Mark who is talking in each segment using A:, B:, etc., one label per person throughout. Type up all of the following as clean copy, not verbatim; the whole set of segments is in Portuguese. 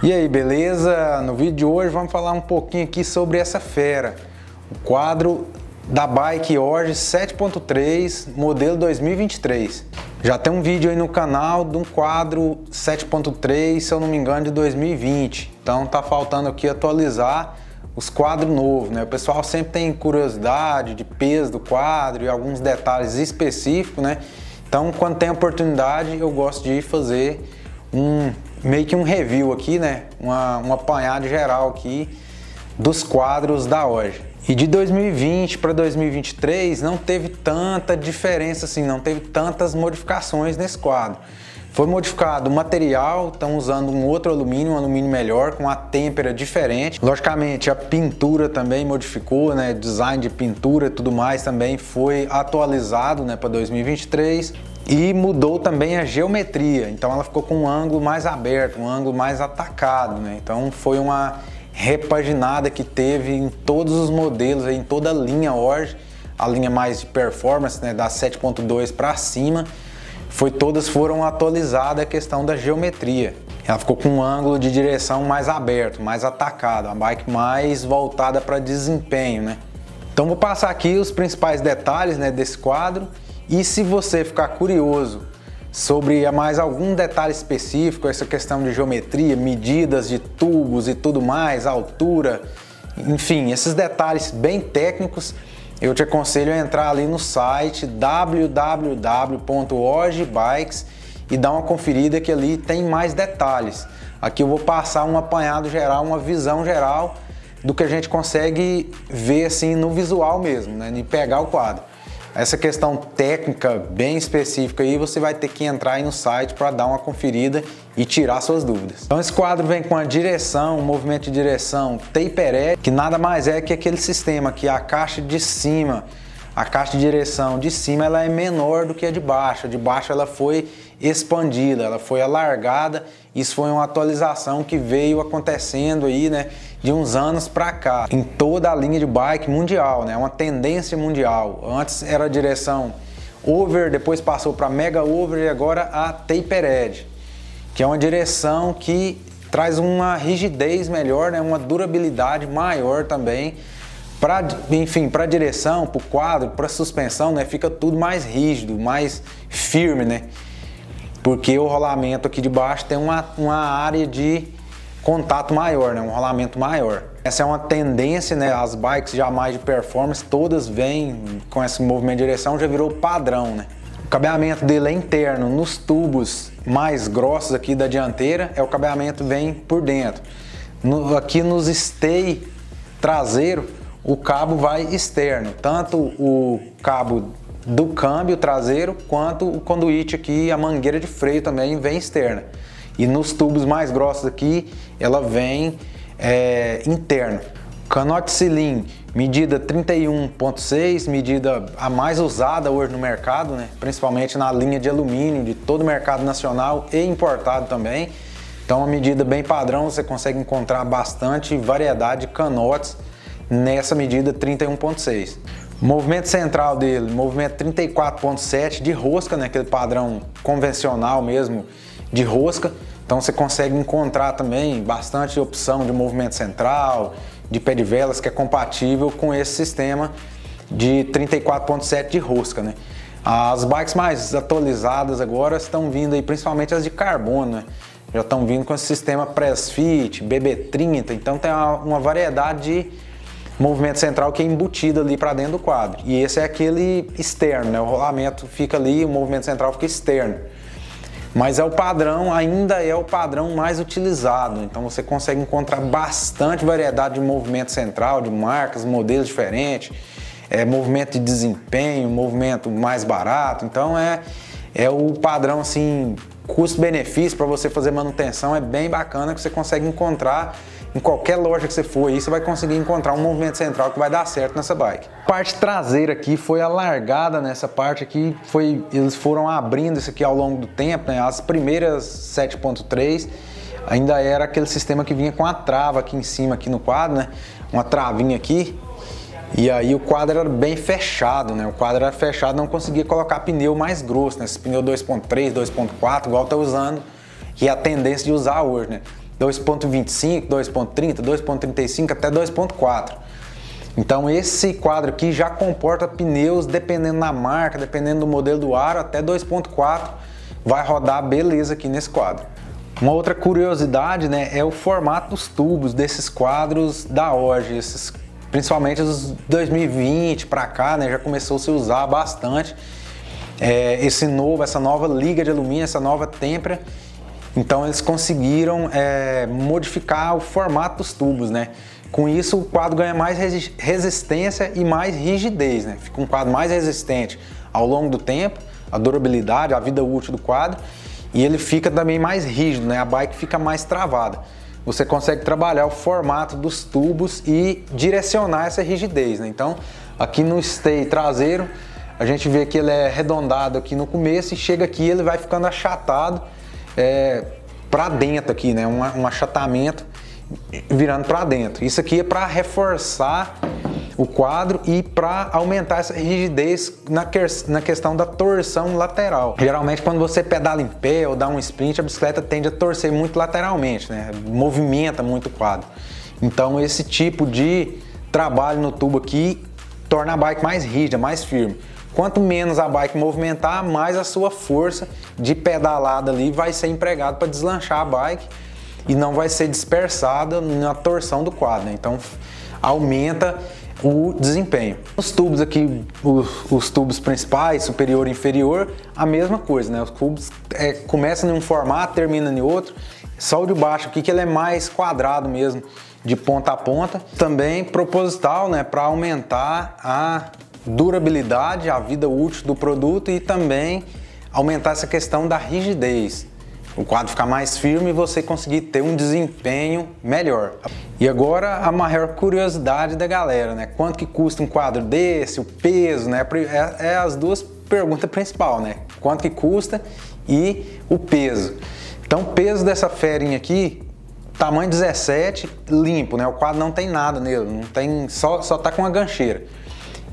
A: E aí, beleza? No vídeo de hoje vamos falar um pouquinho aqui sobre essa fera, o quadro da Bike Orge 7.3 modelo 2023. Já tem um vídeo aí no canal de um quadro 7.3, se eu não me engano, de 2020. Então tá faltando aqui atualizar os quadros novos, né? O pessoal sempre tem curiosidade de peso do quadro e alguns detalhes específicos, né? Então, quando tem oportunidade, eu gosto de fazer meio que um review aqui, né? Um apanhado geral aqui dos quadros da Orge. E de 2020 para 2023 não teve tanta diferença assim, não teve tantas modificações nesse quadro. Foi modificado o material, estão usando um outro alumínio, um alumínio melhor, com a têmpera diferente. Logicamente a pintura também modificou, né? Design de pintura e tudo mais também foi atualizado, né, para 2023. E mudou também a geometria, então ela ficou com um ângulo mais aberto, um ângulo mais atacado, né? Então foi uma repaginada que teve em todos os modelos, em toda a linha Orge, a linha mais de performance, né, da 7.2 para cima, todas foram atualizadas a questão da geometria. Ela ficou com um ângulo de direção mais aberto, mais atacado, a bike mais voltada para desempenho, né? Então vou passar aqui os principais detalhes, né, desse quadro. E se você ficar curioso sobre mais algum detalhe específico, essa questão de geometria, medidas de tubos e tudo mais, altura, enfim, esses detalhes bem técnicos, eu te aconselho a entrar ali no site www.orgebikes e dar uma conferida que ali tem mais detalhes. Aqui eu vou passar um apanhado geral, uma visão geral do que a gente consegue ver assim no visual mesmo, né, de pegar o quadro. Essa questão técnica bem específica aí você vai ter que entrar aí no site para dar uma conferida e tirar suas dúvidas. Então esse quadro vem com a direção, um movimento de direção taper-edge, que nada mais é que aquele sistema que a caixa de cima, a caixa de direção de cima, ela é menor do que a de baixo. A de baixo ela foi expandida, ela foi alargada. Isso foi uma atualização que veio acontecendo aí, né, de uns anos para cá, em toda a linha de bike mundial, né, uma tendência mundial. Antes era a direção over, depois passou para mega over e agora a taper edge, que é uma direção que traz uma rigidez melhor, né, uma durabilidade maior também. Enfim, para direção, para o quadro, para suspensão, né, fica tudo mais rígido, mais firme, né? Porque o rolamento aqui de baixo tem uma área de contato maior, né? Um rolamento maior. Essa é uma tendência, né? As bikes já mais de performance, todas vêm com esse movimento de direção, já virou padrão, né? O cabeamento dele é interno, nos tubos mais grossos aqui da dianteira, o cabeamento vem por dentro. Aqui nos stay traseiro, o cabo vai externo, tanto o cabo do câmbio traseiro quanto o conduíte aqui, a mangueira de freio também vem externa. E nos tubos mais grossos aqui, ela vem interno. Canote selim, medida 31.6, medida a mais usada hoje no mercado, né? Principalmente na linha de alumínio de todo o mercado nacional e importado também. Então uma medida bem padrão, você consegue encontrar bastante variedade de canotes nessa medida 31.6. Movimento central dele, movimento 34.7 de rosca, né, aquele padrão convencional mesmo de rosca. Então você consegue encontrar também bastante opção de movimento central, de pé de velas, que é compatível com esse sistema de 34.7 de rosca, né. As bikes mais atualizadas agora estão vindo aí, principalmente as de carbono, né. Já estão vindo com esse sistema Press Fit, BB30, então tem uma variedade de movimento central que é embutido ali para dentro do quadro. E esse é aquele externo, né? O rolamento fica ali, o movimento central fica externo. Mas é o padrão, ainda é o padrão mais utilizado. Então você consegue encontrar bastante variedade de movimento central, de marcas, modelos diferentes, movimento de desempenho, movimento mais barato. Então é o padrão assim, custo-benefício para você fazer manutenção, é bem bacana, que você consegue encontrar em qualquer loja que você for aí, você vai conseguir encontrar um movimento central que vai dar certo nessa bike. A parte traseira aqui foi alargada, nessa parte aqui eles foram abrindo isso aqui ao longo do tempo, né? As primeiras 7.3 ainda era aquele sistema que vinha com a trava aqui em cima, aqui no quadro, né? Uma travinha aqui. E aí o quadro era bem fechado, né? O quadro era fechado, não conseguia colocar pneu mais grosso, né? Esse pneu 2.3, 2.4, igual tá usando, que é a tendência de usar hoje, né? 2.25, 2.30, 2.35 até 2.4. Então esse quadro aqui já comporta pneus, dependendo da marca, dependendo do modelo do aro, até 2.4 vai rodar beleza aqui nesse quadro. Uma outra curiosidade, né, é o formato dos tubos desses quadros da Orge, principalmente os 2020 para cá, né, já começou a se usar bastante essa nova liga de alumínio, essa nova têmpera. Então eles conseguiram modificar o formato dos tubos, né? Com isso o quadro ganha mais resistência e mais rigidez, né? Fica um quadro mais resistente ao longo do tempo, a durabilidade, a vida útil do quadro, e ele fica também mais rígido, né? A bike fica mais travada. Você consegue trabalhar o formato dos tubos e direcionar essa rigidez, né? Então aqui no stay traseiro a gente vê que ele é arredondado aqui no começo e chega aqui ele vai ficando achatado para dentro aqui, né? Um achatamento virando para dentro. Isso aqui é para reforçar o quadro e para aumentar essa rigidez na questão da torção lateral. Geralmente quando você pedala em pé ou dá um sprint, a bicicleta tende a torcer muito lateralmente, né? Movimenta muito o quadro. Então esse tipo de trabalho no tubo aqui torna a bike mais rígida, mais firme. Quanto menos a bike movimentar, mais a sua força de pedalada ali vai ser empregada para deslanchar a bike e não vai ser dispersada na torção do quadro, né? Então aumenta o desempenho. Os tubos aqui, os tubos principais, superior e inferior, a mesma coisa, né? Os tubos começam em um formato, termina em outro. Só o de baixo aqui que ele é mais quadrado mesmo, de ponta a ponta. Também proposital, né? Para aumentar a durabilidade, a vida útil do produto e também aumentar essa questão da rigidez. O quadro ficar mais firme e você conseguir ter um desempenho melhor. E agora a maior curiosidade da galera, né? Quanto que custa um quadro desse, o peso, né? É as duas perguntas principais, né? Quanto que custa e o peso. Então o peso dessa ferinha aqui, tamanho 17, limpo, né? O quadro não tem nada nele, não tem, só tá com a gancheira.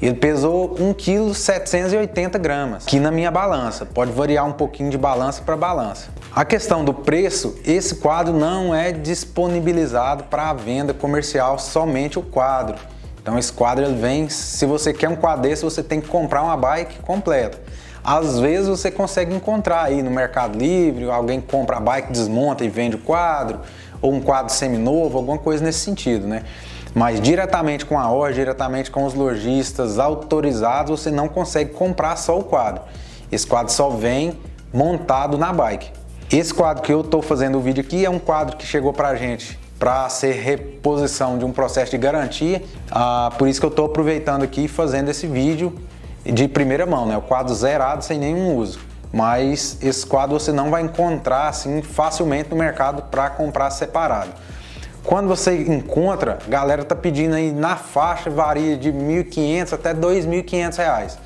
A: Ele pesou 1,780 kg aqui na minha balança. Pode variar um pouquinho de balança para balança. A questão do preço, esse quadro não é disponibilizado para venda comercial, somente o quadro. Então esse quadro ele vem, se você quer um quadro desse, você tem que comprar uma bike completa. Às vezes você consegue encontrar aí no Mercado Livre, alguém compra a bike, desmonta e vende o quadro, ou um quadro seminovo, alguma coisa nesse sentido, né? Mas diretamente com a Orge, diretamente com os lojistas autorizados, você não consegue comprar só o quadro. Esse quadro só vem montado na bike. Esse quadro que eu estou fazendo o vídeo aqui é um quadro que chegou pra gente para ser reposição de um processo de garantia. Por isso que eu estou aproveitando aqui e fazendo esse vídeo de primeira mão, né? O quadro zerado sem nenhum uso. Mas esse quadro você não vai encontrar assim facilmente no mercado para comprar separado. Quando você encontra, a galera tá pedindo aí na faixa, varia de R$ 1.500 até R$ 2.500.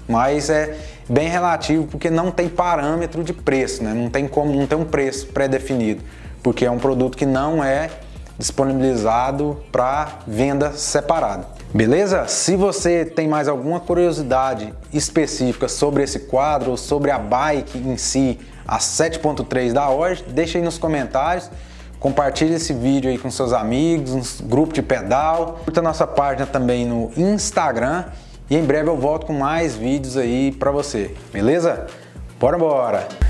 A: Mas é bem relativo porque não tem parâmetro de preço, né? Não tem um preço pré-definido, porque é um produto que não é disponibilizado para venda separada. Beleza? Se você tem mais alguma curiosidade específica sobre esse quadro ou sobre a bike em si, a 7.3 da Orge, deixa aí nos comentários. Compartilhe esse vídeo aí com seus amigos, nos grupos de pedal. Curta a nossa página também no Instagram e em breve eu volto com mais vídeos aí pra você, beleza? Bora!